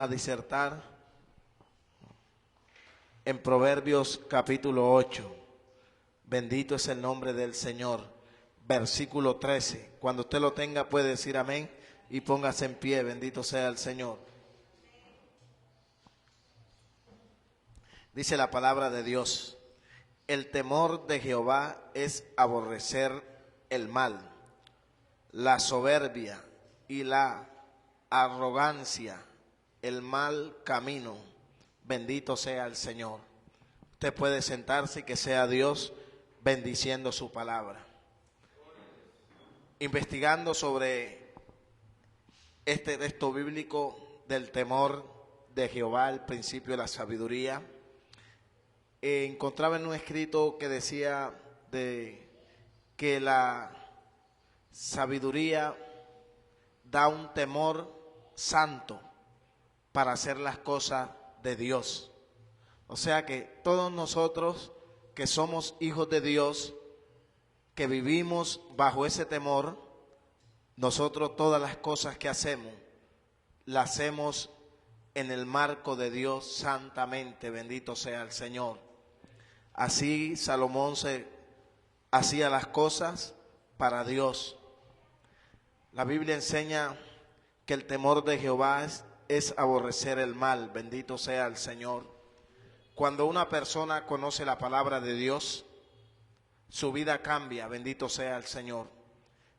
A disertar en Proverbios capítulo 8. Bendito es el nombre del Señor. Versículo 13. Cuando usted lo tenga puede decir amén y póngase en pie. Bendito sea el Señor. Dice la palabra de Dios: el temor de Jehová es aborrecer el mal, la soberbia y la arrogancia, el mal camino. Bendito sea el Señor. Usted puede sentarse y que sea Dios bendiciendo su palabra. Investigando sobre este texto bíblico del temor de Jehová, el principio de la sabiduría, encontraba en un escrito que decía que la sabiduría da un temor santo para hacer las cosas de Dios. O sea que todos nosotros que somos hijos de Dios, que vivimos bajo ese temor, nosotros todas las cosas que hacemos, las hacemos en el marco de Dios santamente. Bendito sea el Señor. Así Salomón hacía las cosas para Dios. La Biblia enseña que el temor de Jehová es aborrecer el mal. Bendito sea el Señor. Cuando una persona conoce la palabra de Dios, su vida cambia. Bendito sea el Señor.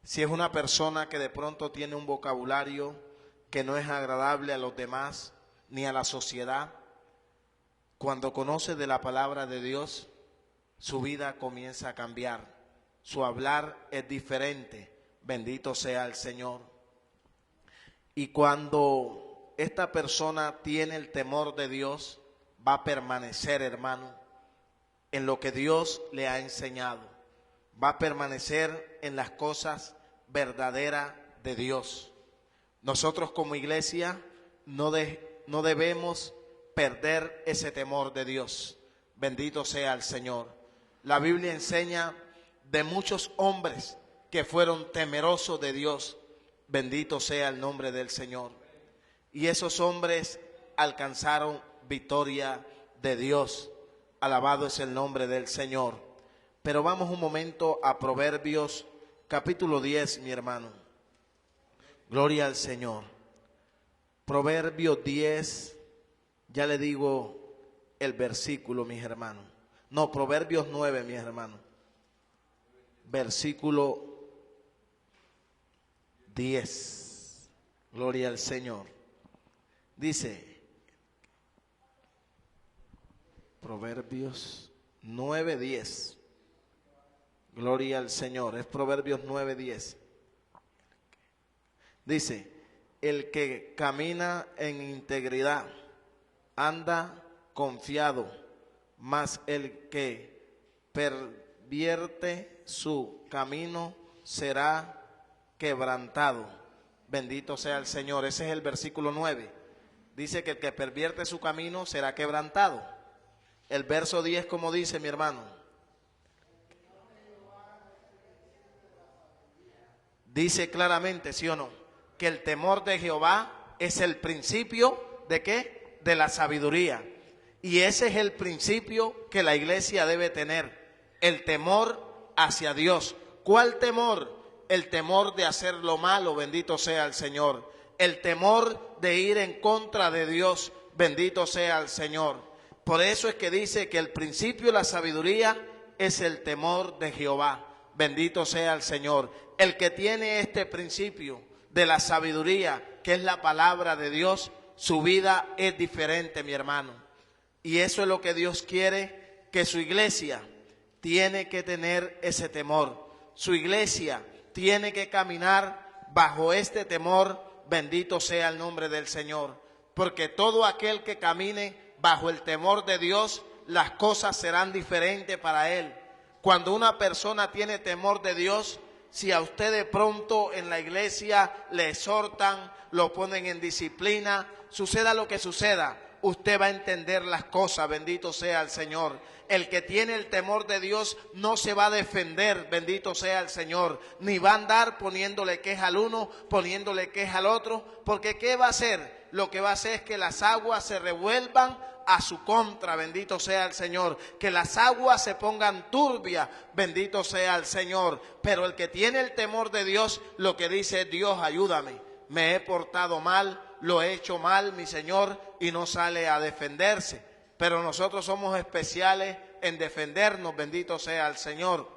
Si es una persona que de pronto tiene un vocabulario que no es agradable a los demás ni a la sociedad, cuando conoce de la palabra de Dios, su vida comienza a cambiar. Su hablar es diferente. Bendito sea el Señor. Y cuando esta persona tiene el temor de Dios, va a permanecer, hermano, en lo que Dios le ha enseñado. Va a permanecer en las cosas verdaderas de Dios. Nosotros como iglesia no debemos perder ese temor de Dios. Bendito sea el Señor. La Biblia enseña de muchos hombres que fueron temerosos de Dios. Bendito sea el nombre del Señor. Y esos hombres alcanzaron victoria de Dios. Alabado es el nombre del Señor. Pero vamos un momento a Proverbios capítulo 10, mi hermano. Gloria al Señor. Proverbios 10, ya le digo el versículo, mis hermanos. No, Proverbios 9, mis hermanos. Versículo 10. Gloria al Señor. Dice Proverbios 9:10. Gloria al Señor. Es Proverbios 9:10. Dice: el que camina en integridad anda confiado, mas el que pervierte su camino será quebrantado. Bendito sea el Señor. Ese es el versículo 9. Dice que el que pervierte su camino será quebrantado. El verso 10, como dice, mi hermano, dice claramente, ¿sí o no?, que el temor de Jehová es el principio ¿de qué? De la sabiduría. Y ese es el principio que la iglesia debe tener, el temor hacia Dios. ¿Cuál temor? El temor de hacer lo malo. Bendito sea el Señor. El temor de ir en contra de Dios. Bendito sea el Señor. Por eso es que dice que el principio de la sabiduría es el temor de Jehová. Bendito sea el Señor. El que tiene este principio de la sabiduría, que es la palabra de Dios, su vida es diferente, mi hermano. Y eso es lo que Dios quiere, que su iglesia tiene que tener ese temor. Su iglesia tiene que caminar bajo este temor. Bendito sea el nombre del Señor. Porque todo aquel que camine bajo el temor de Dios, las cosas serán diferentes para él. Cuando una persona tiene temor de Dios, si a usted de pronto en la iglesia le exhortan, lo ponen en disciplina, suceda lo que suceda, usted va a entender las cosas. Bendito sea el Señor. El que tiene el temor de Dios no se va a defender, bendito sea el Señor, ni va a andar poniéndole queja al uno, poniéndole queja al otro, porque ¿qué va a hacer? lo que va a hacer es que las aguas se revuelvan a su contra, bendito sea el Señor, que las aguas se pongan turbias, bendito sea el Señor. Pero el que tiene el temor de Dios, lo que dice: Dios, ayúdame, me he portado mal, lo he hecho mal, mi Señor, y no sale a defenderse. Pero nosotros somos especiales en defendernos, bendito sea el Señor.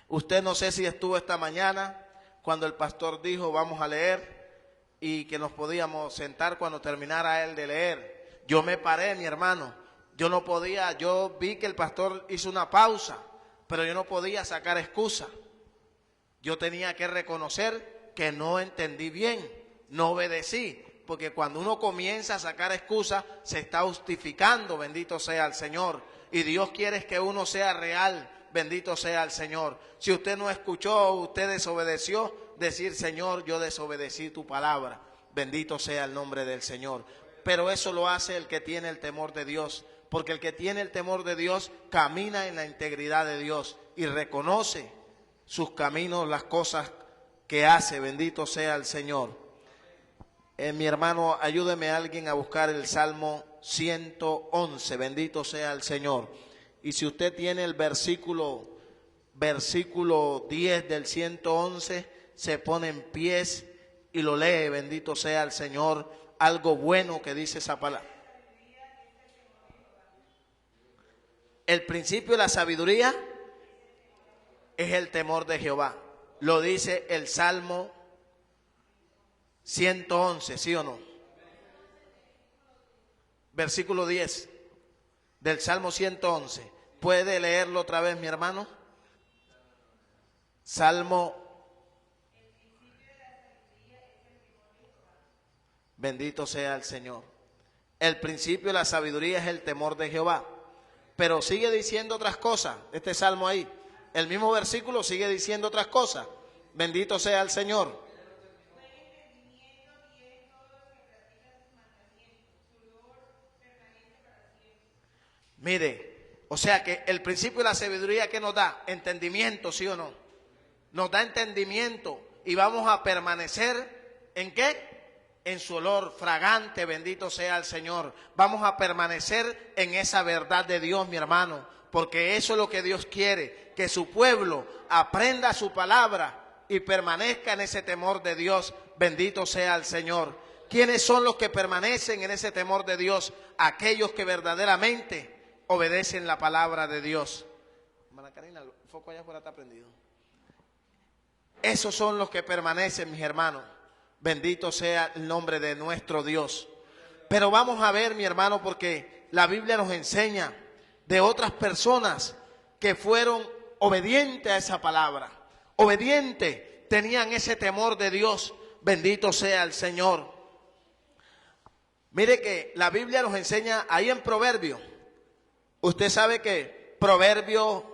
Usted, no sé si estuvo esta mañana cuando el pastor dijo: vamos a leer, y que nos podíamos sentar cuando terminara él de leer. Yo me paré, mi hermano, yo no podía, yo vi que el pastor hizo una pausa, pero yo no podía sacar excusa. Yo tenía que reconocer que no entendí bien, no obedecí, porque cuando uno comienza a sacar excusas, se está justificando, bendito sea el Señor. Y Dios quiere que uno sea real, bendito sea el Señor. Si usted no escuchó, usted desobedeció, decir: Señor, yo desobedecí tu palabra, bendito sea el nombre del Señor. Pero eso lo hace el que tiene el temor de Dios, porque el que tiene el temor de Dios camina en la integridad de Dios y reconoce sus caminos, las cosas que hace, bendito sea el Señor. Mi hermano, ayúdeme a alguien a buscar el Salmo 111, bendito sea el Señor. Y si usted tiene el versículo 10 del 111, se pone en pies y lo lee, bendito sea el Señor. Algo bueno que dice esa palabra. El principio de la sabiduría es el temor de Jehová. Lo dice el Salmo 111, ¿sí o no? Versículo 10 del Salmo 111. ¿Puede leerlo otra vez, mi hermano? Salmo. Bendito sea el Señor. El principio de la sabiduría es el temor de Jehová. Pero sigue diciendo otras cosas, este salmo ahí. El mismo versículo sigue diciendo otras cosas. Bendito sea el Señor. Mire, o sea que el principio de la sabiduría, ¿qué nos da? Entendimiento, ¿sí o no? Nos da entendimiento y vamos a permanecer ¿en qué? En su olor fragante, bendito sea el Señor. Vamos a permanecer en esa verdad de Dios, mi hermano, porque eso es lo que Dios quiere, que su pueblo aprenda su palabra y permanezca en ese temor de Dios, bendito sea el Señor. ¿Quiénes son los que permanecen en ese temor de Dios? Aquellos que verdaderamente obedecen la palabra de Dios. Hermana Karina, el foco allá afuera está prendido. Esos son los que permanecen, mis hermanos. Bendito sea el nombre de nuestro Dios. Pero vamos a ver, mi hermano, porque la Biblia nos enseña de otras personas que fueron obedientes a esa palabra. Obedientes, tenían ese temor de Dios. Bendito sea el Señor. Mire que la Biblia nos enseña ahí en Proverbios. Usted sabe que Proverbios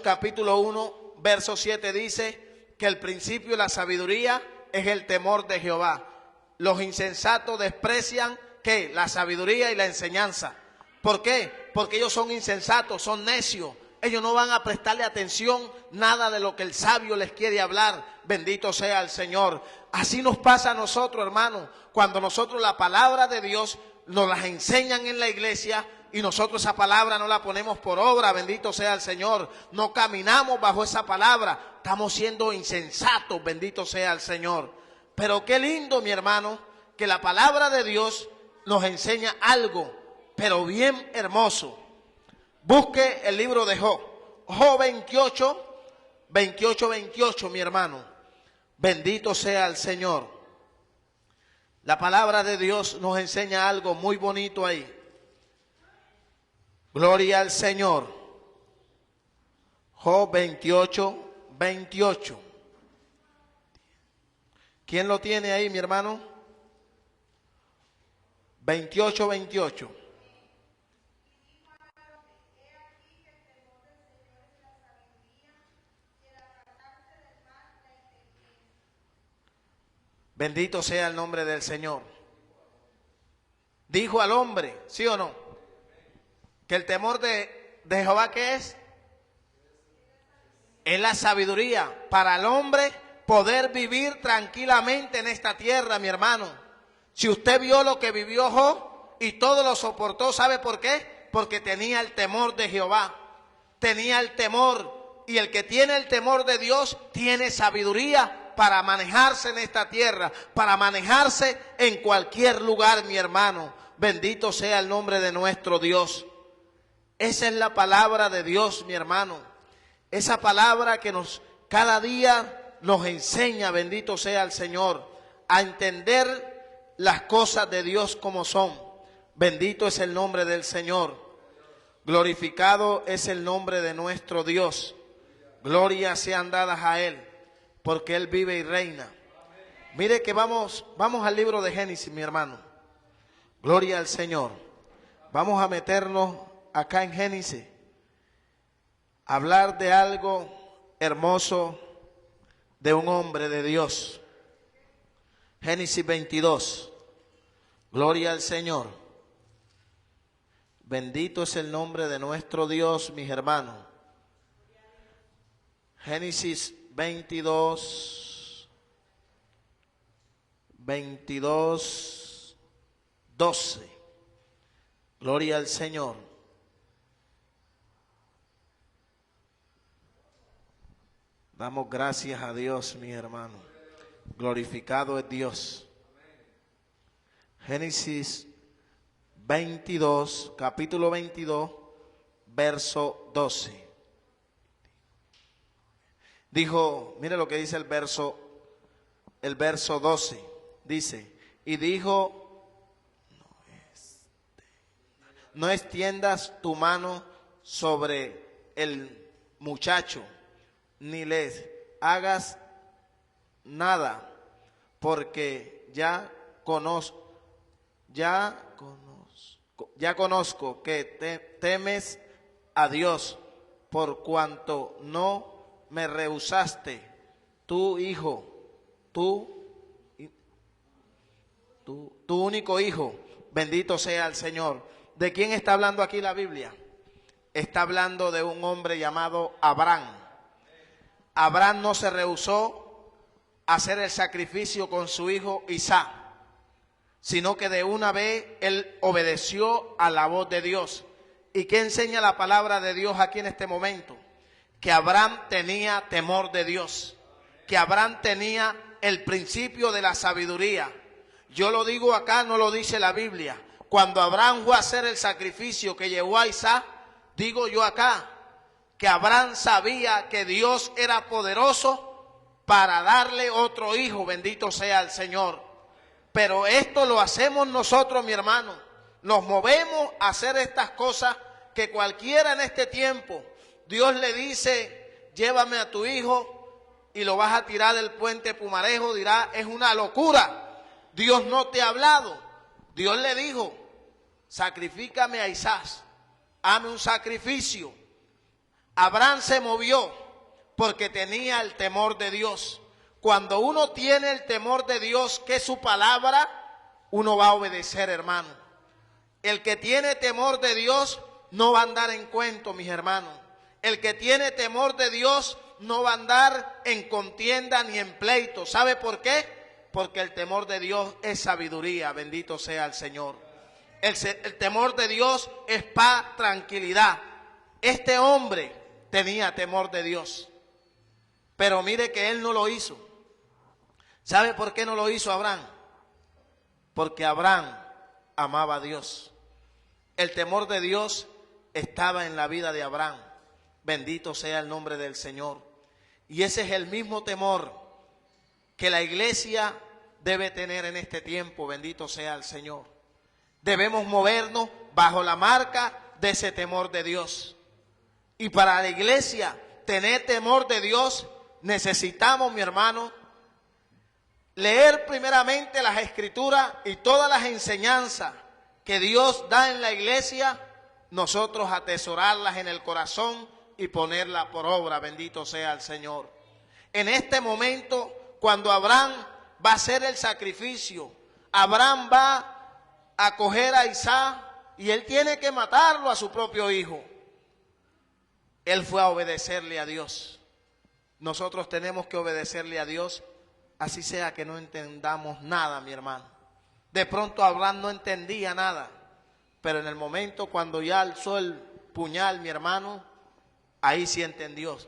capítulo 1, verso 7 dice que el principio de la sabiduría es el temor de Jehová. Los insensatos desprecian ¿qué? La sabiduría y la enseñanza. ¿Por qué? Porque ellos son insensatos, son necios. Ellos no van a prestarle atención nada de lo que el sabio les quiere hablar. Bendito sea el Señor. Así nos pasa a nosotros, hermanos, cuando nosotros la palabra de Dios nos la enseñan en la iglesia y nosotros esa palabra no la ponemos por obra. Bendito sea el Señor. No caminamos bajo esa palabra. Estamos siendo insensatos, bendito sea el Señor. Pero qué lindo, mi hermano, que la palabra de Dios nos enseña algo, pero bien hermoso. Busque el libro de Job. Job 28, mi hermano. Bendito sea el Señor. La palabra de Dios nos enseña algo muy bonito ahí. Gloria al Señor. Job 28. ¿Quién lo tiene ahí, mi hermano? 28. Bendito sea el nombre del Señor. Dijo al hombre, ¿sí o no? Que el temor de Jehová, ¿qué es? Es la sabiduría para el hombre poder vivir tranquilamente en esta tierra, mi hermano. Si usted vio lo que vivió Job y todo lo soportó, ¿sabe por qué? Porque tenía el temor de Jehová, tenía el temor, y el que tiene el temor de Dios tiene sabiduría para manejarse en esta tierra, para manejarse en cualquier lugar, mi hermano. Bendito sea el nombre de nuestro Dios. Esa es la palabra de Dios, mi hermano. Esa palabra que cada día nos enseña, bendito sea el Señor, a entender las cosas de Dios como son. Bendito es el nombre del Señor. Glorificado es el nombre de nuestro Dios. Gloria sean dadas a Él, porque Él vive y reina. Mire que vamos al libro de Génesis, mi hermano. Gloria al Señor. Vamos a meternos acá en Génesis, hablar de algo hermoso de un hombre de Dios. Génesis 22. Gloria al Señor. Bendito es el nombre de nuestro Dios, mis hermanos. Génesis 22, 12. Gloria al Señor. Damos gracias a Dios, mis hermanos. Glorificado es Dios. Génesis 22, capítulo 22, verso 12. Dijo, mire lo que dice el verso 12. Dice, y dijo, no extiendas tu mano sobre el muchacho, ni les hagas nada, porque ya conozco que temes a Dios, por cuanto no me rehusaste tu hijo, tu único hijo. Bendito sea el Señor. ¿De quién está hablando aquí la Biblia? Está hablando de un hombre llamado Abraham. Abraham no se rehusó a hacer el sacrificio con su hijo Isaac, sino que de una vez él obedeció a la voz de Dios. ¿Y qué enseña la palabra de Dios aquí en este momento? Que Abraham tenía temor de Dios, que Abraham tenía el principio de la sabiduría. Yo lo digo acá, no lo dice la Biblia. Cuando Abraham fue a hacer el sacrificio que llevó a Isaac, digo yo acá, que Abraham sabía que Dios era poderoso para darle otro hijo, bendito sea el Señor. Pero esto lo hacemos nosotros, mi hermano. Nos movemos a hacer estas cosas que cualquiera en este tiempo, Dios le dice, llévame a tu hijo y lo vas a tirar del puente Pumarejo, dirá, es una locura. Dios no te ha hablado. Dios le dijo, sacrifícame a Isaac, hazme un sacrificio. Abraham se movió porque tenía el temor de Dios. Cuando uno tiene el temor de Dios, que es su palabra, uno va a obedecer, hermano. El que tiene temor de Dios no va a andar en cuento, mis hermanos. El que tiene temor de Dios no va a andar en contienda ni en pleito. ¿Sabe por qué? Porque el temor de Dios es sabiduría, bendito sea el Señor. El temor de Dios es paz, tranquilidad. Este hombre tenía temor de Dios, pero mire que él no lo hizo. ¿Sabe por qué no lo hizo Abraham? Porque Abraham amaba a Dios. El temor de Dios estaba en la vida de Abraham. Bendito sea el nombre del Señor. Y ese es el mismo temor que la iglesia debe tener en este tiempo. Bendito sea el Señor. Debemos movernos bajo la marca de ese temor de Dios. Y para la iglesia tener temor de Dios, necesitamos, mi hermano, leer primeramente las Escrituras y todas las enseñanzas que Dios da en la iglesia, nosotros atesorarlas en el corazón y ponerlas por obra. Bendito sea el Señor. En este momento, cuando Abraham va a hacer el sacrificio, Abraham va a coger a Isaac y él tiene que matarlo a su propio hijo. Él fue a obedecerle a Dios. Nosotros tenemos que obedecerle a Dios, así sea que no entendamos nada, mi hermano. De pronto Abraham no entendía nada, pero en el momento cuando ya alzó el puñal, mi hermano, ahí sí entendió,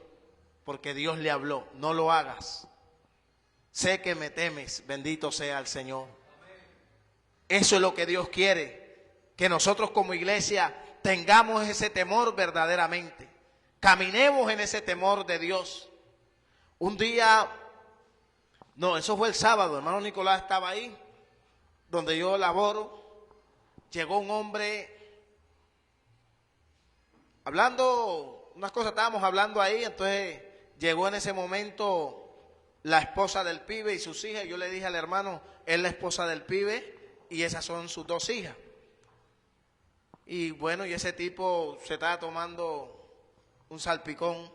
porque Dios le habló: no lo hagas, sé que me temes, bendito sea el Señor. Eso es lo que Dios quiere, que nosotros como iglesia tengamos ese temor verdaderamente, caminemos en ese temor de Dios. Un día, no, eso fue el sábado, hermano Nicolás estaba ahí, donde yo laboro. Llegó un hombre hablando unas cosas, estábamos hablando ahí, entonces llegó en ese momento la esposa del pibe y sus hijas. Yo le dije al hermano: es la esposa del pibe y esas son sus dos hijas. Y bueno, y ese tipo se estaba tomando un salpicón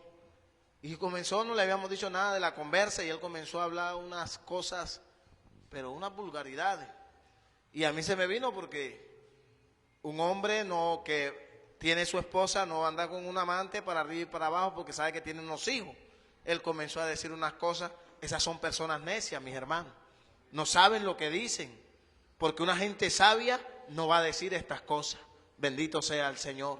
y comenzó, no le habíamos dicho nada de la conversa, y él comenzó a hablar unas cosas, pero unas vulgaridades. Y a mí se me vino, porque un hombre no que tiene su esposa no anda con un amante para arriba y para abajo porque sabe que tiene unos hijos. Él comenzó a decir unas cosas. Esas son personas necias, mis hermanos. No saben lo que dicen, porque una gente sabia no va a decir estas cosas. Bendito sea el Señor.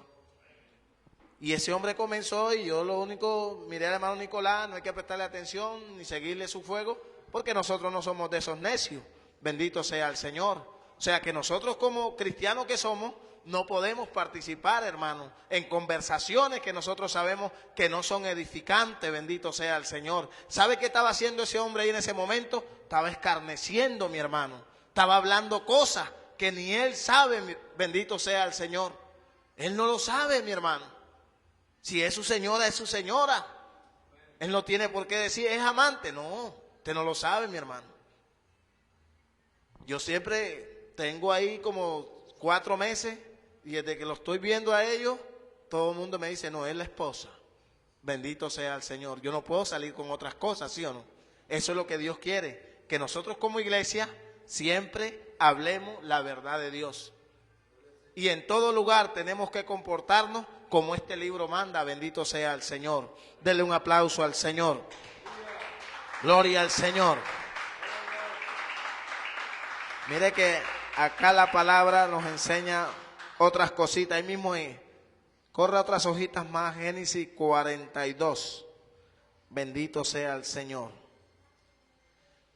Y ese hombre comenzó, y yo lo único, miré al hermano Nicolás: no hay que prestarle atención ni seguirle su fuego, porque nosotros no somos de esos necios. Bendito sea el Señor. O sea que nosotros, como cristianos que somos, no podemos participar, hermano, en conversaciones que nosotros sabemos que no son edificantes. Bendito sea el Señor. ¿Sabe qué estaba haciendo ese hombre ahí en ese momento? Estaba escarneciendo, mi hermano. Estaba hablando cosas que ni él sabe. Bendito sea el Señor. Él no lo sabe, mi hermano. Si es su señora, es su señora. Él no tiene por qué decir es amante. No, usted no lo sabe, mi hermano. Yo siempre tengo ahí como 4 meses, y desde que lo estoy viendo a ellos, todo el mundo me dice: no, es la esposa. Bendito sea el Señor. Yo no puedo salir con otras cosas, ¿sí o no? Eso es lo que Dios quiere, que nosotros como iglesia siempre hablemos la verdad de Dios. Y en todo lugar tenemos que comportarnos como este libro manda. Bendito sea el Señor. Denle un aplauso al Señor. Gloria al Señor. Mire que acá la palabra nos enseña otras cositas. Ahí mismo corre otras hojitas más. Génesis 42. Bendito sea el Señor.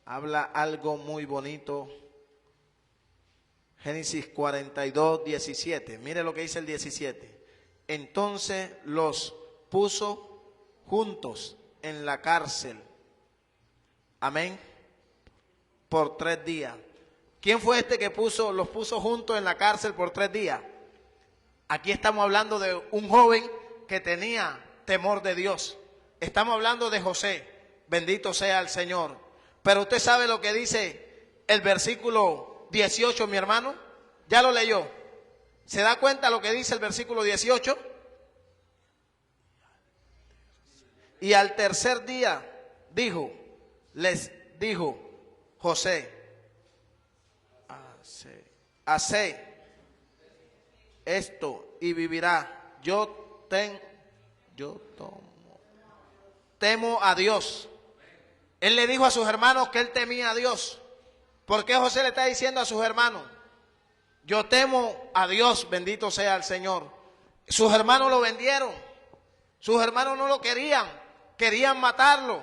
Habla algo muy bonito. Génesis 42, 17. Mire lo que dice el 17. Entonces los puso juntos en la cárcel. Amén. Por 3 días. ¿Quién fue este que los puso juntos en la cárcel por 3 días? Aquí estamos hablando de un joven que tenía temor de Dios. Estamos hablando de José. Bendito sea el Señor. Pero usted sabe lo que dice el versículo 18, mi hermano. ¿Ya lo leyó? ¿Se da cuenta lo que dice el versículo 18? Y al tercer día les dijo José: haced esto y vivirá. Yo temo a Dios. Él le dijo a sus hermanos que él temía a Dios. ¿Por qué José le está diciendo a sus hermanos: yo temo a Dios? Bendito sea el Señor. Sus hermanos lo vendieron. Sus hermanos no lo querían. Querían matarlo.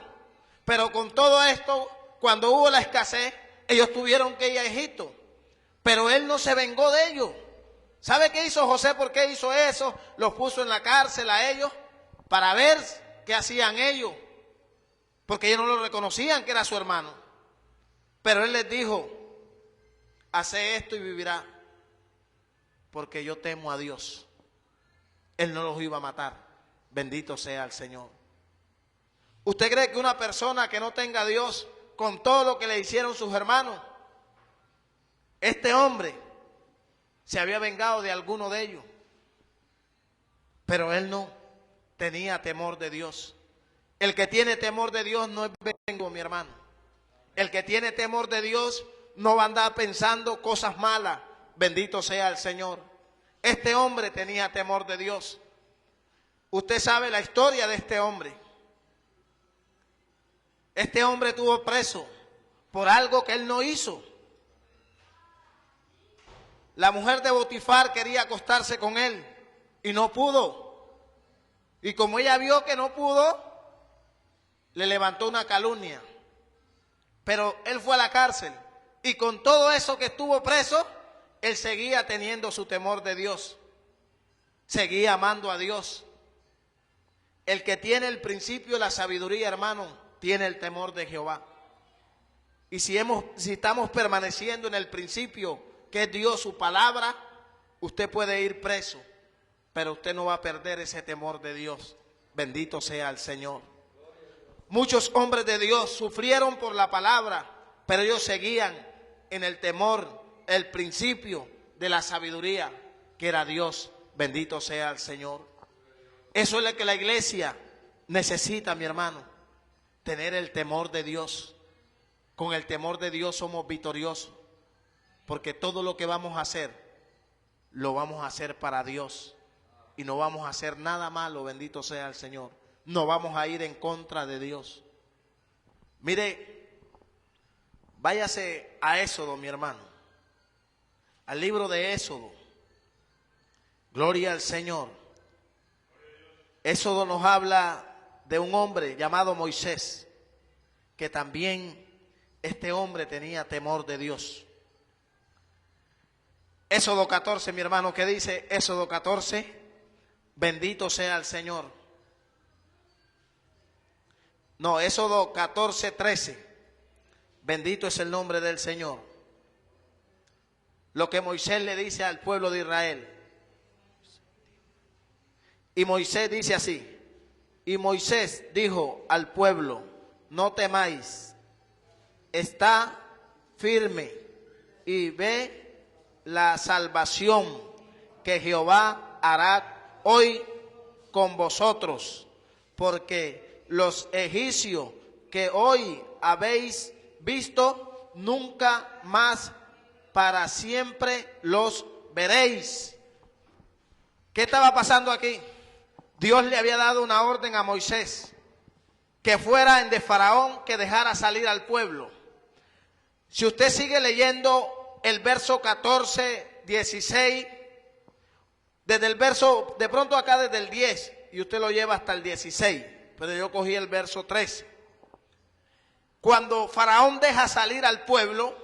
Pero con todo esto, cuando hubo la escasez, ellos tuvieron que ir a Egipto. Pero él no se vengó de ellos. ¿Sabe qué hizo José? ¿Por qué hizo eso? Los puso en la cárcel a ellos para ver qué hacían ellos. Porque ellos no lo reconocían que era su hermano. Pero él les dijo: hace esto y vivirá. Porque yo temo a Dios. Él no los iba a matar. Bendito sea el Señor. ¿Usted cree que una persona que no tenga a Dios, con todo lo que le hicieron sus hermanos, este hombre se había vengado de alguno de ellos? Pero él no tenía temor de Dios. El que tiene temor de Dios no es vengo, mi hermano. El que tiene temor de Dios no va a andar pensando cosas malas. Bendito sea el Señor. Este hombre tenía temor de Dios. Usted sabe la historia de este hombre. Este hombre estuvo preso por algo que él no hizo. La mujer de Potifar quería acostarse con él y no pudo. Y como ella vio que no pudo, le levantó una calumnia. Pero él fue a la cárcel y con todo eso que estuvo preso, él seguía teniendo su temor de Dios. Seguía amando a Dios. El que tiene el principio de la sabiduría, hermano, tiene el temor de Jehová. Y si estamos permaneciendo en el principio, que es Dios, su palabra, usted puede ir preso, pero usted no va a perder ese temor de Dios. Bendito sea el Señor. Muchos hombres de Dios sufrieron por la palabra, pero ellos seguían en el temor, el principio de la sabiduría, que era Dios. Bendito sea el Señor. Eso es lo que la iglesia necesita, mi hermano, tener el temor de Dios. Con el temor de Dios somos victoriosos, porque todo lo que vamos a hacer, lo vamos a hacer para Dios. Y no vamos a hacer nada malo, bendito sea el Señor. No vamos a ir en contra de Dios. Mire, váyase a Éxodo, mi hermano, al libro de Éxodo. Gloria al Señor. Éxodo nos habla de un hombre llamado Moisés, que también este hombre tenía temor de Dios. Éxodo 14, mi hermano, ¿qué dice Éxodo 14? Bendito sea el Señor. No, Éxodo 14, 13. Bendito es el nombre del Señor. Lo que Moisés le dice al pueblo de Israel. Y Moisés dice así: y Moisés dijo al pueblo, no temáis, está firme y ve la salvación que Jehová hará hoy con vosotros, porque los egipcios que hoy habéis visto, nunca más para siempre los veréis. ¿Qué estaba pasando aquí? Dios le había dado una orden a Moisés, que fuera en de Faraón, que dejara salir al pueblo. Si usted sigue leyendo el verso 14, 16, desde el verso, de pronto acá desde el 10, y usted lo lleva hasta el 16, pero yo cogí el verso 13. Cuando Faraón deja salir al pueblo,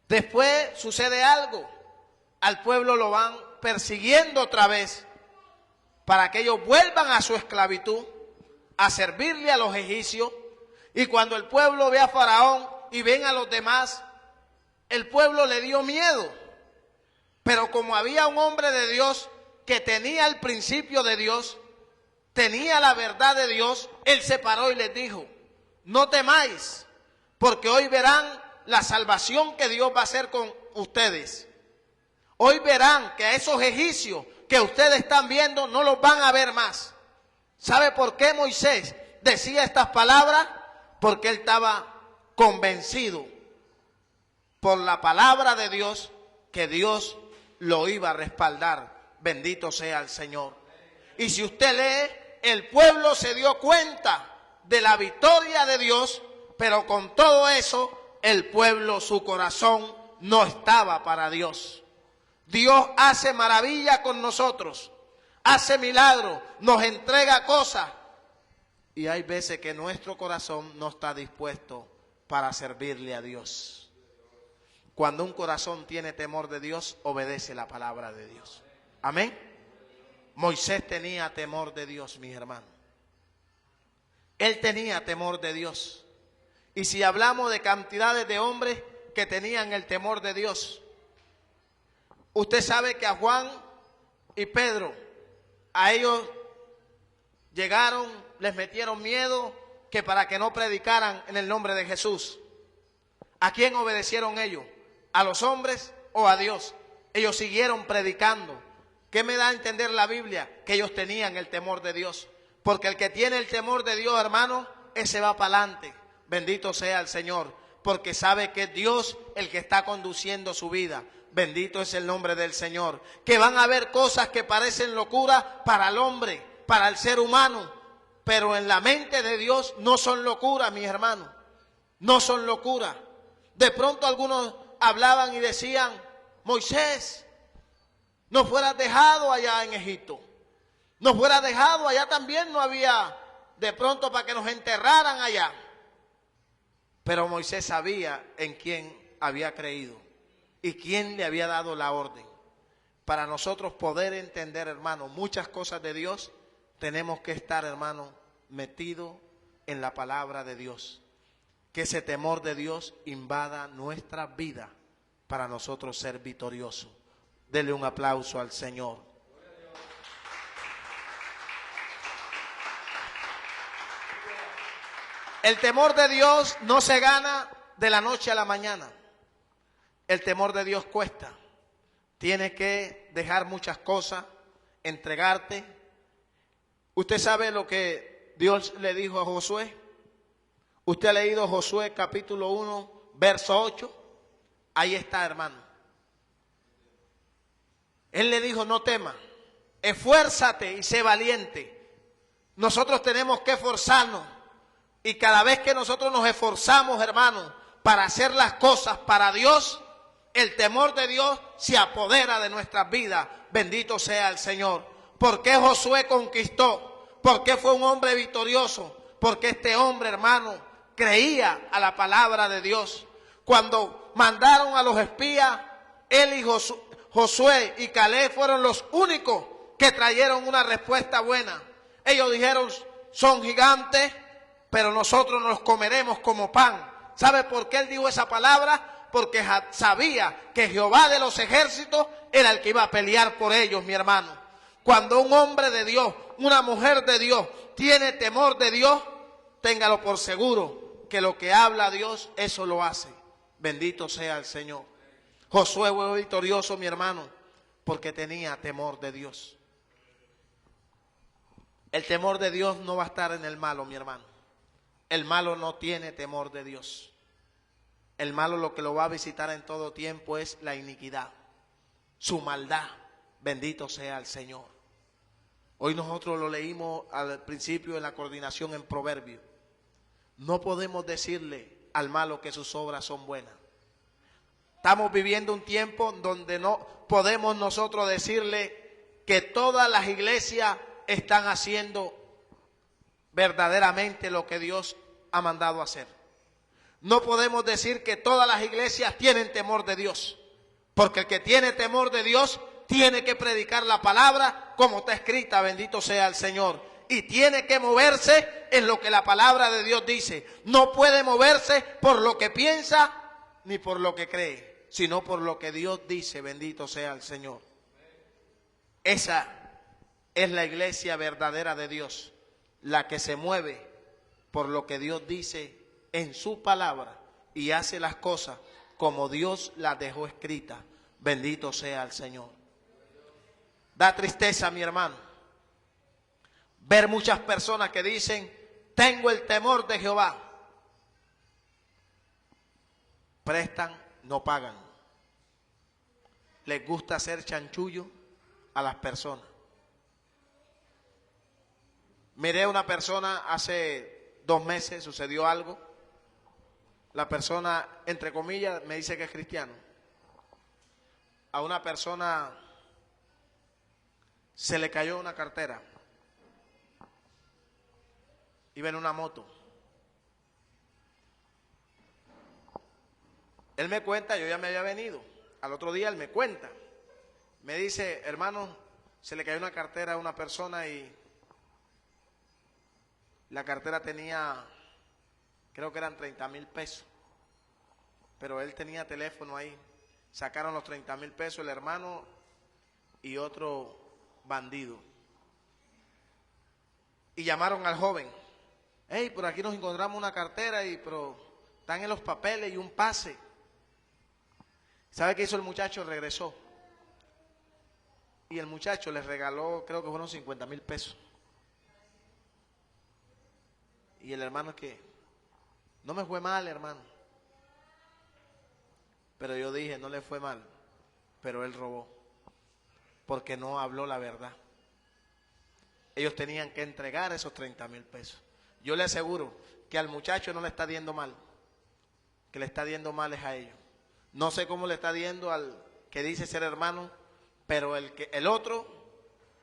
después sucede algo. Al pueblo lo van persiguiendo otra vez, para que ellos vuelvan a su esclavitud, a servirle a los egipcios. Y cuando el pueblo ve a Faraón y ven a los demás, el pueblo le dio miedo. Pero como había un hombre de Dios que tenía el principio de Dios, tenía la verdad de Dios, él se paró y les dijo, no temáis, porque hoy verán la salvación que Dios va a hacer con ustedes. Hoy verán que a esos egipcios que ustedes están viendo no los van a ver más. ¿Sabe por qué Moisés decía estas palabras? Porque él estaba convencido por la palabra de Dios que Dios lo iba a respaldar. Bendito sea el Señor. Y si usted lee, el pueblo se dio cuenta de la victoria de Dios, pero con todo eso, el pueblo, su corazón no estaba para Dios. Dios hace maravilla con nosotros, hace milagros, nos entrega cosas. Y hay veces que nuestro corazón no está dispuesto para servirle a Dios. Cuando un corazón tiene temor de Dios, obedece la palabra de Dios. Amén. Moisés tenía temor de Dios, mis hermanos. Él tenía temor de Dios. Y si hablamos de cantidades de hombres que tenían el temor de Dios, usted sabe que a Juan y Pedro, a ellos llegaron, les metieron miedo, que para que no predicaran en el nombre de Jesús. ¿A quién obedecieron ellos? ¿A los hombres o a Dios? Ellos siguieron predicando. ¿Qué me da a entender la Biblia? Que ellos tenían el temor de Dios. Porque el que tiene el temor de Dios, hermano, ese va para adelante. Bendito sea el Señor. Porque sabe que es Dios el que está conduciendo su vida. Bendito es el nombre del Señor. Que van a haber cosas que parecen locura para el hombre, para el ser humano. Pero en la mente de Dios no son locura, mis hermanos. No son locura. De pronto algunos hablaban y decían Moisés, no fueras dejado allá en Egipto. No fueras dejado allá también, no había de pronto para que nos enterraran allá. Pero Moisés sabía en quién había creído y quién le había dado la orden. Para nosotros poder entender, hermano, muchas cosas de Dios, tenemos que estar, hermano, metidos en la palabra de Dios. Que ese temor de Dios invada nuestra vida para nosotros ser victoriosos. Dele un aplauso al Señor. El temor de Dios no se gana de la noche a la mañana. El temor de Dios cuesta. Tienes que dejar muchas cosas, entregarte. ¿Usted sabe lo que Dios le dijo a Josué? ¿Usted ha leído Josué capítulo 1, verso 8? Ahí está, hermano. Él le dijo, no temas, esfuérzate y sé valiente. Nosotros tenemos que esforzarnos. Y cada vez que nosotros nos esforzamos, hermano, para hacer las cosas para Dios, el temor de Dios se apodera de nuestras vidas. Bendito sea el Señor. ¿Por qué Josué conquistó? ¿Por qué fue un hombre victorioso? Porque este hombre, hermano, creía a la palabra de Dios. Cuando mandaron a los espías, él y Josué y Caleb fueron los únicos que trajeron una respuesta buena. Ellos dijeron, son gigantes, pero nosotros nos comeremos como pan. ¿Sabe por qué él dijo esa palabra? Porque sabía que Jehová de los ejércitos era el que iba a pelear por ellos, mi hermano. Cuando un hombre de Dios, una mujer de Dios, tiene temor de Dios, téngalo por seguro que lo que habla Dios, eso lo hace. Bendito sea el Señor. Josué fue victorioso, mi hermano, porque tenía temor de Dios. El temor de Dios no va a estar en el malo, mi hermano. El malo no tiene temor de Dios. El malo lo que lo va a visitar en todo tiempo es la iniquidad, su maldad. Bendito sea el Señor. Hoy nosotros lo leímos al principio en la coordinación en Proverbios. No podemos decirle al malo que sus obras son buenas. Estamos viviendo un tiempo donde no podemos nosotros decirle que todas las iglesias están haciendo verdaderamente lo que Dios ha mandado hacer. No podemos decir que todas las iglesias tienen temor de Dios, porque el que tiene temor de Dios tiene que predicar la palabra como está escrita, bendito sea el Señor, y tiene que moverse en lo que la palabra de Dios dice. No puede moverse por lo que piensa ni por lo que cree, sino por lo que Dios dice, bendito sea el Señor. Esa es la iglesia verdadera de Dios, la que se mueve por lo que Dios dice en su palabra y hace las cosas como Dios las dejó escritas. Bendito sea el Señor. Da tristeza, mi hermano, ver muchas personas que dicen, tengo el temor de Jehová. Prestan, no pagan. Les gusta hacer chanchullo a las personas. Miré a una persona hace 2 meses, sucedió algo. La persona, entre comillas, me dice que es cristiano. A una persona se le cayó una cartera. Iba en una moto. Él me cuenta, yo ya me había venido. Al otro día él me cuenta. Me dice, hermano, se le cayó una cartera a una persona y la cartera tenía, creo que eran 30,000 pesos. Pero él tenía teléfono ahí. Sacaron los 30,000 pesos el hermano y otro bandido. Y llamaron al joven. Hey, por aquí nos encontramos una cartera, pero están en los papeles y un pase. ¿Sabe qué hizo el muchacho? Regresó. Y el muchacho les regaló, creo que fueron 50,000 pesos. Y el hermano es que, no me fue mal, hermano. Pero yo dije, no le fue mal, pero él robó. Porque no habló la verdad. Ellos tenían que entregar esos 30,000 pesos. Yo le aseguro que al muchacho no le está yendo mal. Que le está yendo mal es a ellos. No sé cómo le está yendo al que dice ser hermano, pero el otro,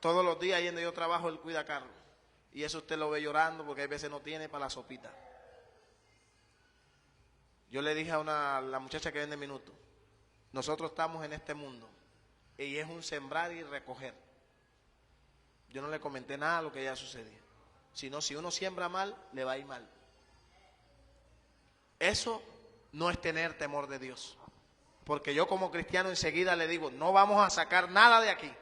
todos los días ahí donde yo trabajo, él cuida carro. Y eso usted lo ve llorando porque hay veces no tiene para la sopita. Yo le dije a la muchacha que vende minutos, nosotros estamos en este mundo y es un sembrar y recoger. Yo no le comenté nada de lo que ya sucedía, sino si uno siembra mal, le va a ir mal. Eso no es tener temor de Dios, porque yo como cristiano enseguida le digo, no vamos a sacar nada de aquí,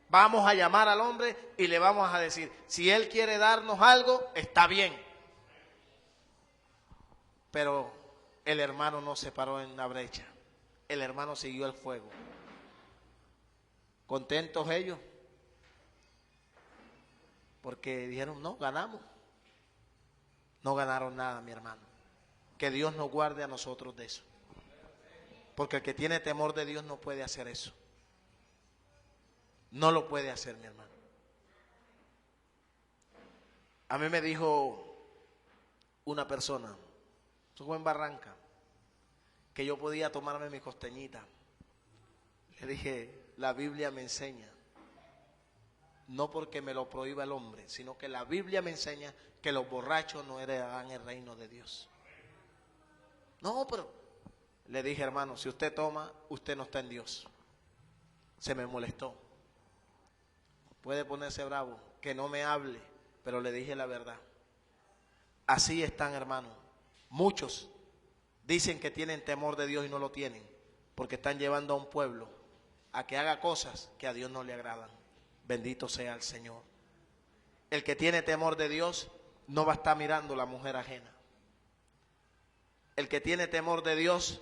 vamos a llamar al hombre y le vamos a decir, si él quiere darnos algo, está bien. Pero el hermano no se paró en la brecha, el hermano siguió el fuego. ¿Contentos ellos? Porque dijeron, no, ganamos. No ganaron nada, mi hermano. Que Dios nos guarde a nosotros de eso. Porque el que tiene temor de Dios no puede hacer eso. No lo puede hacer, mi hermano. A mí me dijo una persona, eso fue en Barranca, que yo podía tomarme mi costeñita. Le dije, la Biblia me enseña, no porque me lo prohíba el hombre, sino que la Biblia me enseña que los borrachos no heredarán el reino de Dios. No, pero le dije, hermano, si usted toma, usted no está en Dios. Se me molestó. Puede ponerse bravo, que no me hable, pero le dije la verdad. Así están, hermano. Muchos dicen que tienen temor de Dios y no lo tienen, porque están llevando a un pueblo a que haga cosas que a Dios no le agradan. Bendito sea el Señor. El que tiene temor de Dios no va a estar mirando la mujer ajena. El que tiene temor de Dios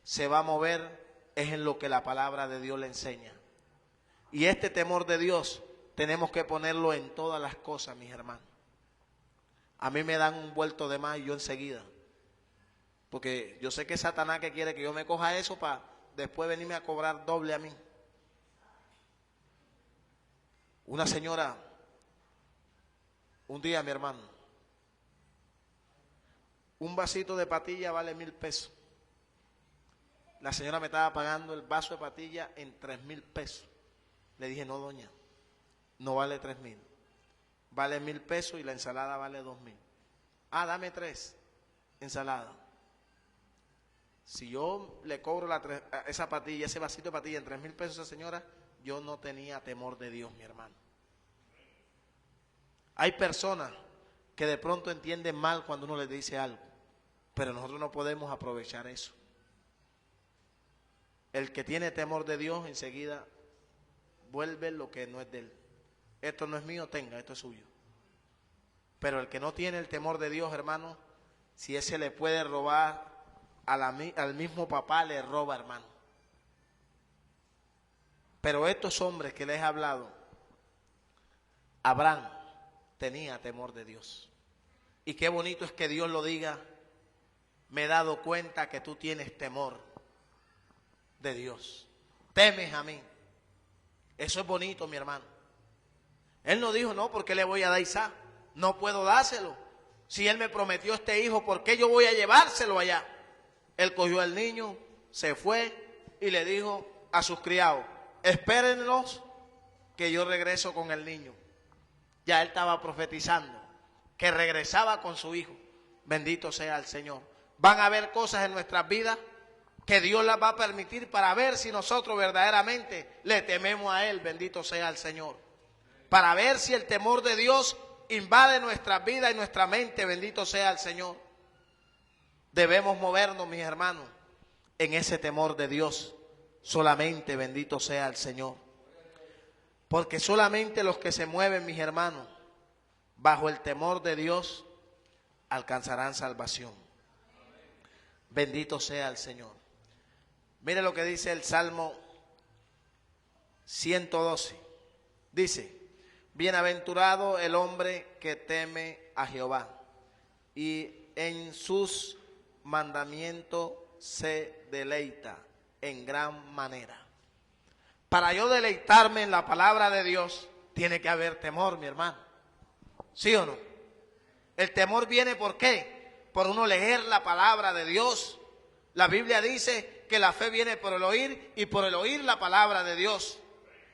se va a mover es en lo que la palabra de Dios le enseña. Y este temor de Dios tenemos que ponerlo en todas las cosas, mis hermanos. A mí me dan un vuelto de más y yo enseguida. Porque yo sé que Satanás que quiere que yo me coja eso para después venirme a cobrar doble a mí. Una señora, un día, mi hermano, un vasito de patilla vale 1,000 pesos. La señora me estaba pagando el vaso de patilla en 3,000 pesos. Le dije, no, doña, no vale 3,000. Vale 1,000 pesos y la ensalada vale 2,000. Ah, dame 3 ensaladas. Si yo le cobro esa patilla, ese vasito de patilla en 3,000 pesos a esa señora, yo no tenía temor de Dios, mi hermano. Hay personas que de pronto entienden mal cuando uno les dice algo, pero nosotros no podemos aprovechar eso. El que tiene temor de Dios enseguida vuelve lo que no es de él. Esto no es mío, tenga, esto es suyo. Pero el que no tiene el temor de Dios, hermano, si ese le puede robar al mismo papá, le roba, hermano. Pero estos hombres que les he hablado, Abraham tenía temor de Dios. Y qué bonito es que Dios lo diga, me he dado cuenta que tú tienes temor de Dios. Temes a mí. Eso es bonito, mi hermano. Él no dijo, no, ¿por qué le voy a dar Isaac? No puedo dárselo. Si él me prometió este hijo, ¿por qué yo voy a llevárselo allá? Él cogió al niño, se fue y le dijo a sus criados, espérenlos que yo regreso con el niño. Ya él estaba profetizando que regresaba con su hijo. Bendito sea el Señor. Van a haber cosas en nuestras vidas que Dios las va a permitir para ver si nosotros verdaderamente le tememos a Él. Bendito sea el Señor. Para ver si el temor de Dios invade nuestras vidas y nuestra mente. Bendito sea el Señor. Debemos movernos, mis hermanos, en ese temor de Dios. Solamente, bendito sea el Señor. Porque solamente los que se mueven, mis hermanos, bajo el temor de Dios, alcanzarán salvación. Bendito sea el Señor. Mire lo que dice el Salmo 112. Dice, bienaventurado el hombre que teme a Jehová y en sus mandamientos se deleita en gran manera. Para yo deleitarme en la palabra de Dios, tiene que haber temor, mi hermano. ¿Sí o no? El temor viene ¿por qué? Por uno leer la palabra de Dios. La Biblia dice que la fe viene por el oír y por el oír la palabra de Dios.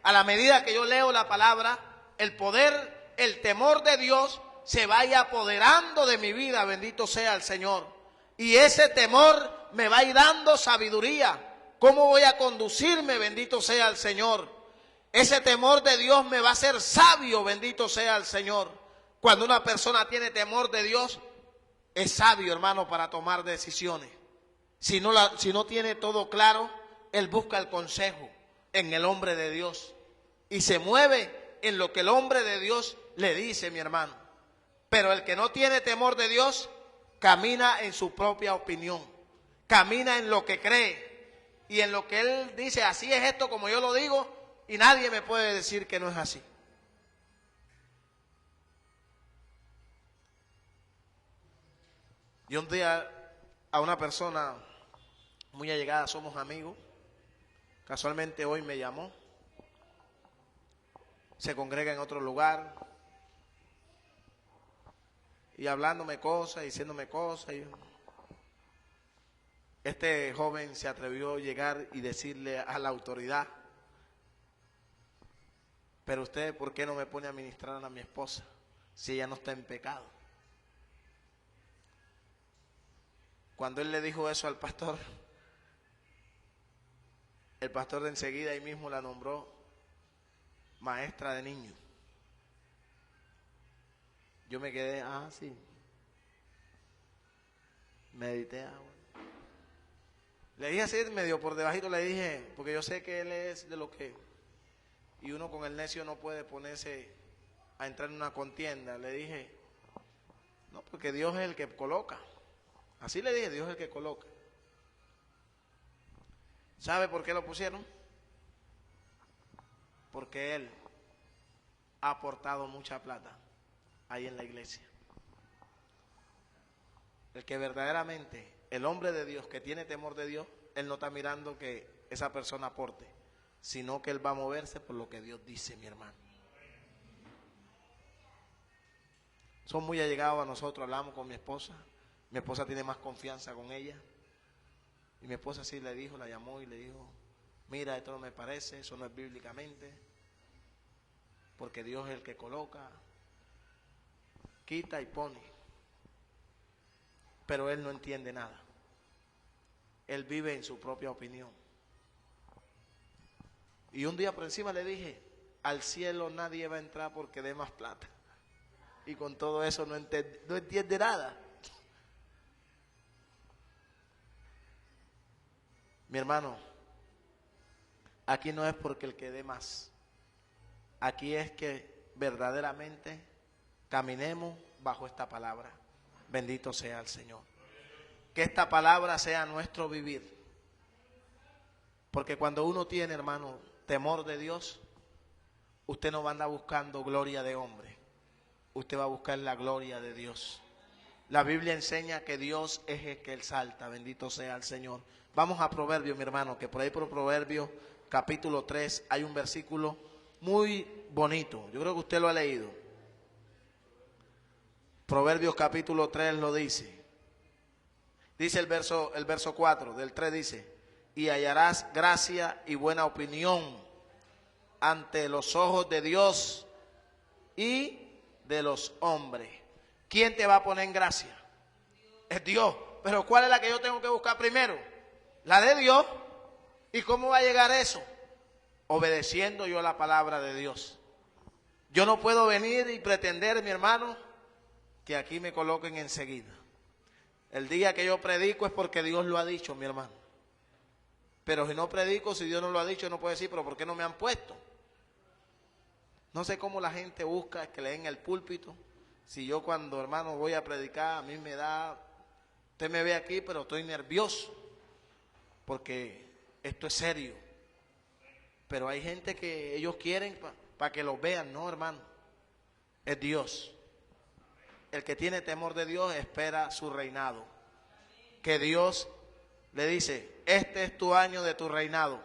A la medida que yo leo la palabra, el poder, el temor de Dios se vaya apoderando de mi vida, bendito sea el Señor. Y ese temor me va a ir dando sabiduría. ¿Cómo voy a conducirme? Bendito sea el Señor. Ese temor de Dios me va a hacer sabio, bendito sea el Señor. Cuando una persona tiene temor de Dios, es sabio, hermano, para tomar decisiones. Si no tiene todo claro, él busca el consejo en el hombre de Dios. Y se mueve en lo que el hombre de Dios le dice, mi hermano. Pero el que no tiene temor de Dios, camina en su propia opinión. Camina en lo que cree. Y en lo que él dice, así es esto como yo lo digo, y nadie me puede decir que no es así. Y un día a una persona muy allegada, somos amigos, casualmente hoy me llamó, se congrega en otro lugar, y hablándome cosas, diciéndome cosas. Este joven se atrevió a llegar y decirle a la autoridad: pero usted, ¿por qué no me pone a ministrar a mi esposa si ella no está en pecado? Cuando él le dijo eso al pastor, el pastor de enseguida ahí mismo la nombró maestra de niños. Yo me quedé, sí. Medité, bueno. Le dije así, medio por debajito, le dije, porque yo sé que él es de lo que, y uno con el necio no puede ponerse a entrar en una contienda. Le dije, no, porque Dios es el que coloca. Así le dije, Dios es el que coloca. ¿Sabe por qué lo pusieron? Porque él ha aportado mucha plata ahí en la iglesia. El que verdaderamente, el hombre de Dios que tiene temor de Dios, él no está mirando que esa persona aporte, sino que él va a moverse por lo que Dios dice, mi hermano. Son muy allegados a nosotros, hablamos con mi esposa tiene más confianza con ella, y mi esposa sí le dijo, la llamó y le dijo: mira, esto no me parece, eso no es bíblicamente, porque Dios es el que coloca, quita y pone. Pero él no entiende nada. Él vive en su propia opinión. Y un día por encima le dije: al cielo nadie va a entrar porque dé más plata. Y con todo eso no entiende nada. Mi hermano, aquí no es porque el que dé más. Aquí es que verdaderamente caminemos bajo esta palabra. Bendito sea el Señor. Que esta palabra sea nuestro vivir. Porque cuando uno tiene, hermano, temor de Dios, usted no va a andar buscando gloria de hombre. Usted va a buscar la gloria de Dios. La Biblia enseña que Dios es el que exalta. Bendito sea el Señor. Vamos a Proverbios, mi hermano, que por ahí por Proverbios capítulo 3 hay un versículo muy bonito. Yo creo que usted lo ha leído. Proverbios capítulo 3 lo dice. Dice el verso 4 del 3, dice: y hallarás gracia y buena opinión ante los ojos de Dios y de los hombres. ¿Quién te va a poner en gracia? Es Dios. Pero ¿cuál es la que yo tengo que buscar primero? La de Dios. ¿Y cómo va a llegar eso? Obedeciendo yo la palabra de Dios. Yo no puedo venir y pretender, mi hermano, que aquí me coloquen enseguida. El día que yo predico es porque Dios lo ha dicho, mi hermano. Pero si no predico, si Dios no lo ha dicho, no puedo decir, pero ¿por qué no me han puesto? No sé cómo la gente busca que le den el púlpito. Si yo cuando, hermano, voy a predicar, a mí me da, usted me ve aquí, pero estoy nervioso, porque esto es serio. Pero hay gente que ellos quieren para que los vean. No, hermano, es Dios. El que tiene temor de Dios espera su reinado. Que Dios le dice: este es tu año de tu reinado,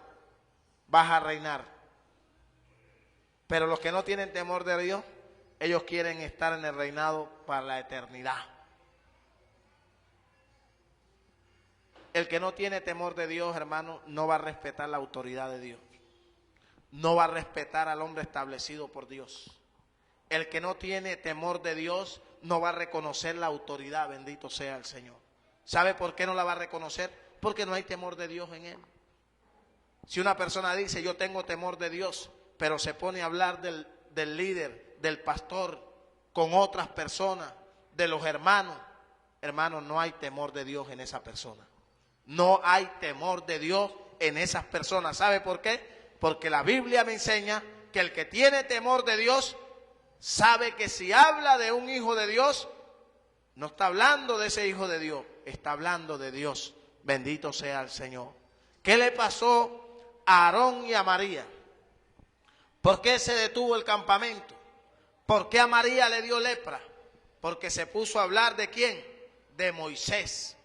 vas a reinar. Pero los que no tienen temor de Dios, ellos quieren estar en el reinado para la eternidad. El que no tiene temor de Dios, hermano, no va a respetar la autoridad de Dios. No va a respetar al hombre establecido por Dios. El que no tiene temor de Dios no va a reconocer la autoridad, bendito sea el Señor. ¿Sabe por qué no la va a reconocer? Porque no hay temor de Dios en él. Si una persona dice, yo tengo temor de Dios, pero se pone a hablar del líder, del pastor, con otras personas, de los hermanos, hermanos, no hay temor de Dios en esa persona. No hay temor de Dios en esas personas. ¿Sabe por qué? Porque la Biblia me enseña que el que tiene temor de Dios sabe que si habla de un hijo de Dios, no está hablando de ese hijo de Dios, está hablando de Dios. Bendito sea el Señor. ¿Qué le pasó a Aarón y a María? ¿Por qué se detuvo el campamento? ¿Por qué a María le dio lepra? Porque se puso a hablar ¿de quién? De Moisés.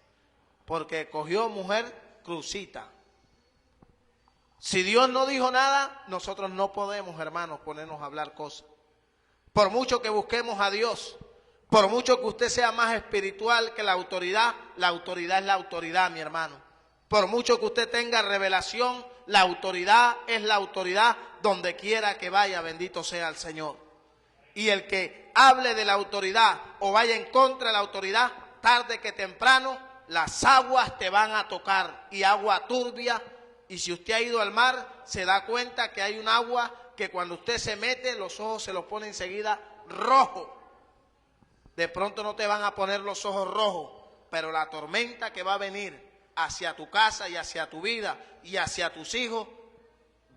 Porque cogió mujer crucita. Si Dios no dijo nada, nosotros no podemos, hermanos, ponernos a hablar cosas. Por mucho que busquemos a Dios, por mucho que usted sea más espiritual que la autoridad es la autoridad, mi hermano. Por mucho que usted tenga revelación, la autoridad es la autoridad donde quiera que vaya, bendito sea el Señor. Y el que hable de la autoridad o vaya en contra de la autoridad, tarde que temprano, las aguas te van a tocar y agua turbia. Y si usted ha ido al mar, se da cuenta que hay un agua que cuando usted se mete, los ojos se los pone enseguida rojos. De pronto no te van a poner los ojos rojos, pero la tormenta que va a venir hacia tu casa y hacia tu vida y hacia tus hijos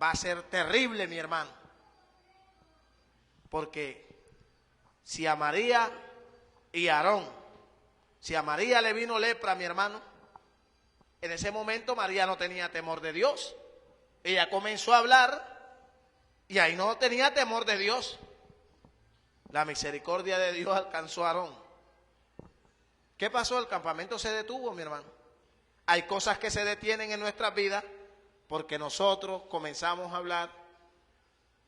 va a ser terrible, mi hermano. Porque si a María y a Aarón, si a María le vino lepra, mi hermano, en ese momento María no tenía temor de Dios. Ella comenzó a hablar y ahí no tenía temor de Dios. La misericordia de Dios alcanzó a Aarón. ¿Qué pasó? El campamento se detuvo, mi hermano. Hay cosas que se detienen en nuestras vidas porque nosotros comenzamos a hablar,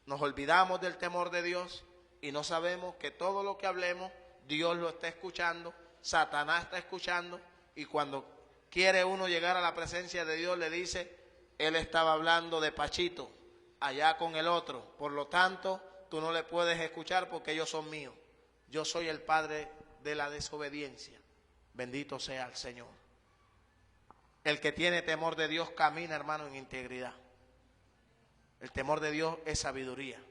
nos olvidamos del temor de Dios y no sabemos que todo lo que hablemos, Dios lo está escuchando, Satanás está escuchando, y cuando quiere uno llegar a la presencia de Dios le dice, él estaba hablando de Pachito, allá con el otro, por lo tanto, tú no le puedes escuchar porque ellos son míos. Yo soy el padre de la desobediencia. Bendito sea el Señor. El que tiene temor de Dios camina, hermano, en integridad. El temor de Dios es sabiduría,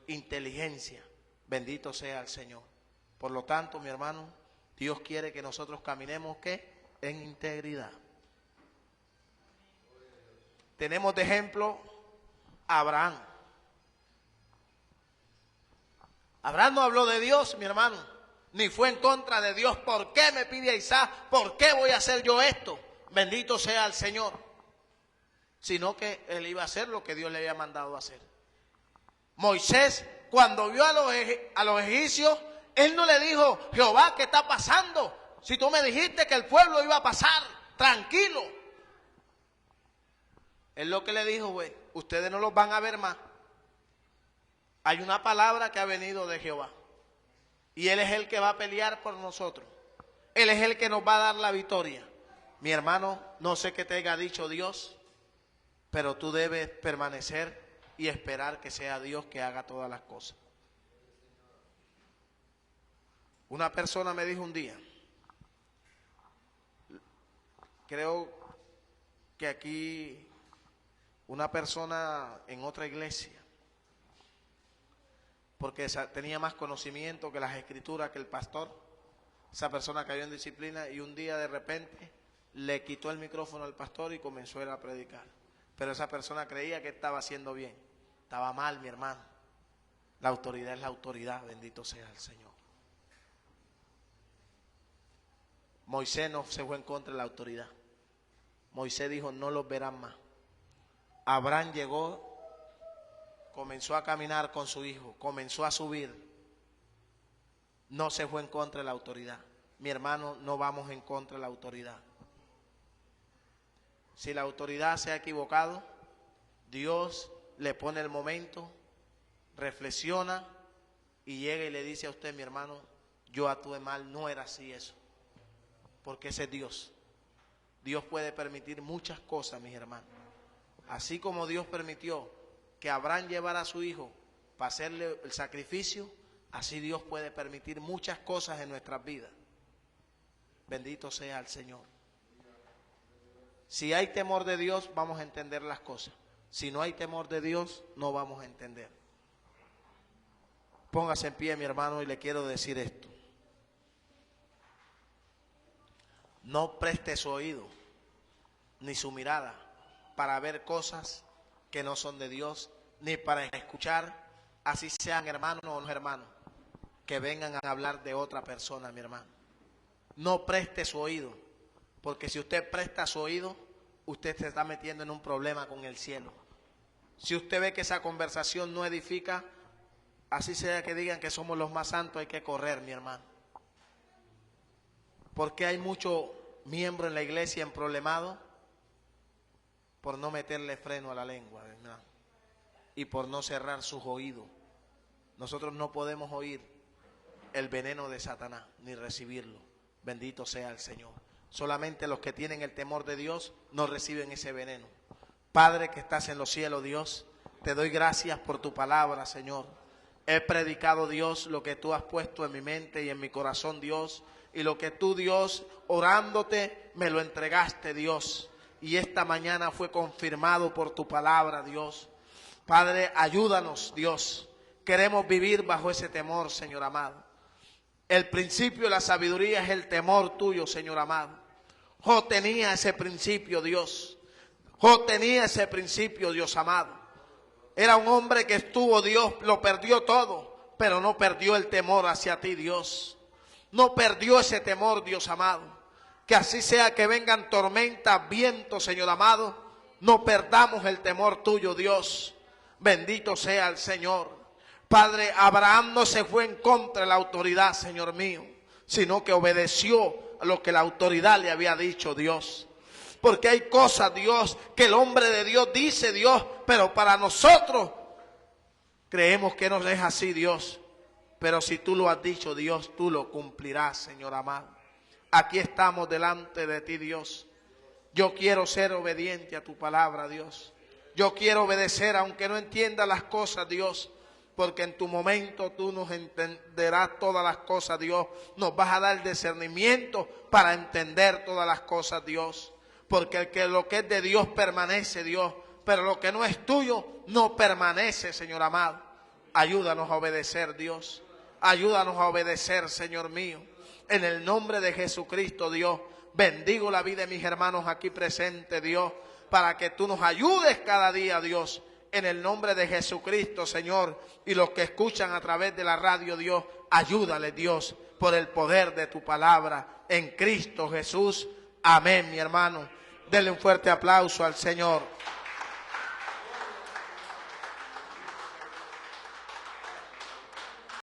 inteligencia. Bendito sea el Señor. Por lo tanto, mi hermano, Dios quiere que nosotros caminemos, ¿qué? En integridad. Tenemos de ejemplo a Abraham. Abraham no habló de Dios, mi hermano, ni fue en contra de Dios. ¿Por qué me pide a Isaac? ¿Por qué voy a hacer yo esto? Bendito sea el Señor. Sino que él iba a hacer lo que Dios le había mandado a hacer. Moisés, cuando vio a los egipcios, él no le dijo, Jehová, ¿qué está pasando? Si tú me dijiste que el pueblo iba a pasar, tranquilo. Él lo que le dijo, güey, ustedes no los van a ver más. Hay una palabra que ha venido de Jehová. Y Él es el que va a pelear por nosotros. Él es el que nos va a dar la victoria. Mi hermano, no sé qué te haya dicho Dios, pero tú debes permanecer y esperar que sea Dios que haga todas las cosas. Una persona me dijo un día, creo que aquí una persona en otra iglesia, porque tenía más conocimiento que las escrituras, que el pastor, esa persona cayó en disciplina y un día de repente le quitó el micrófono al pastor y comenzó a predicar. Pero esa persona creía que estaba haciendo bien. Estaba mal, mi hermano. La autoridad es la autoridad, bendito sea el Señor. Moisés no se fue en contra de la autoridad. Moisés dijo, no los verán más. Abraham llegó, comenzó a caminar con su hijo, comenzó a subir. No se fue en contra de la autoridad. Mi hermano, no vamos en contra de la autoridad. Si la autoridad se ha equivocado, Dios le pone el momento, reflexiona y llega y le dice a usted, mi hermano, yo actué mal, no era así eso. Porque ese es Dios. Dios puede permitir muchas cosas, mis hermanos. Así como Dios permitió que Abraham llevara a su hijo para hacerle el sacrificio, así Dios puede permitir muchas cosas en nuestras vidas. Bendito sea el Señor. Si hay temor de Dios, vamos a entender las cosas. Si no hay temor de Dios, no vamos a entender. Póngase en pie, mi hermano, y le quiero decir esto. No preste su oído ni su mirada para ver cosas que no son de Dios, ni para escuchar, así sean hermanos o no hermanos, que vengan a hablar de otra persona, mi hermano. No preste su oído, porque si usted presta su oído, usted se está metiendo en un problema con el cielo. Si usted ve que esa conversación no edifica, así sea que digan que somos los más santos, hay que correr, mi hermano. Porque hay muchos miembros en la iglesia emproblemados por no meterle freno a la lengua, ¿verdad? Y por no cerrar sus oídos. Nosotros no podemos oír el veneno de Satanás, ni recibirlo. Bendito sea el Señor. Solamente los que tienen el temor de Dios no reciben ese veneno. Padre que estás en los cielos, Dios, te doy gracias por tu palabra, Señor. He predicado, Dios, lo que tú has puesto en mi mente y en mi corazón, Dios, y lo que tú, Dios, orándote, me lo entregaste, Dios. Y esta mañana fue confirmado por tu palabra, Dios. Padre, ayúdanos, Dios. Queremos vivir bajo ese temor, Señor amado. El principio de la sabiduría es el temor tuyo, Señor amado. Job tenía ese principio, Dios. Job tenía ese principio, Dios amado. Era un hombre que estuvo, Dios, lo perdió todo, pero no perdió el temor hacia ti, Dios. No perdió ese temor, Dios amado. Que así sea que vengan tormentas, vientos, Señor amado, no perdamos el temor tuyo, Dios. Bendito sea el Señor. Padre, Abraham no se fue en contra de la autoridad, Señor mío, sino que obedeció a lo que la autoridad le había dicho, Dios. Porque hay cosas, Dios, que el hombre de Dios dice, Dios, pero para nosotros creemos que no es así, Dios. Pero si tú lo has dicho, Dios, tú lo cumplirás, Señor amado. Aquí estamos delante de ti, Dios. Yo quiero ser obediente a tu palabra, Dios. Yo quiero obedecer aunque no entienda las cosas, Dios. Porque en tu momento tú nos entenderás todas las cosas, Dios. Nos vas a dar discernimiento para entender todas las cosas, Dios. Porque lo que es de Dios permanece, Dios. Pero lo que no es tuyo no permanece, Señor amado. Ayúdanos a obedecer, Dios. Ayúdanos a obedecer, Señor mío. En el nombre de Jesucristo, Dios, bendigo la vida de mis hermanos aquí presentes, Dios, para que tú nos ayudes cada día, Dios, en el nombre de Jesucristo, Señor, y los que escuchan a través de la radio, Dios, ayúdale, Dios, por el poder de tu palabra, en Cristo Jesús. Amén, mi hermano. Denle un fuerte aplauso al Señor.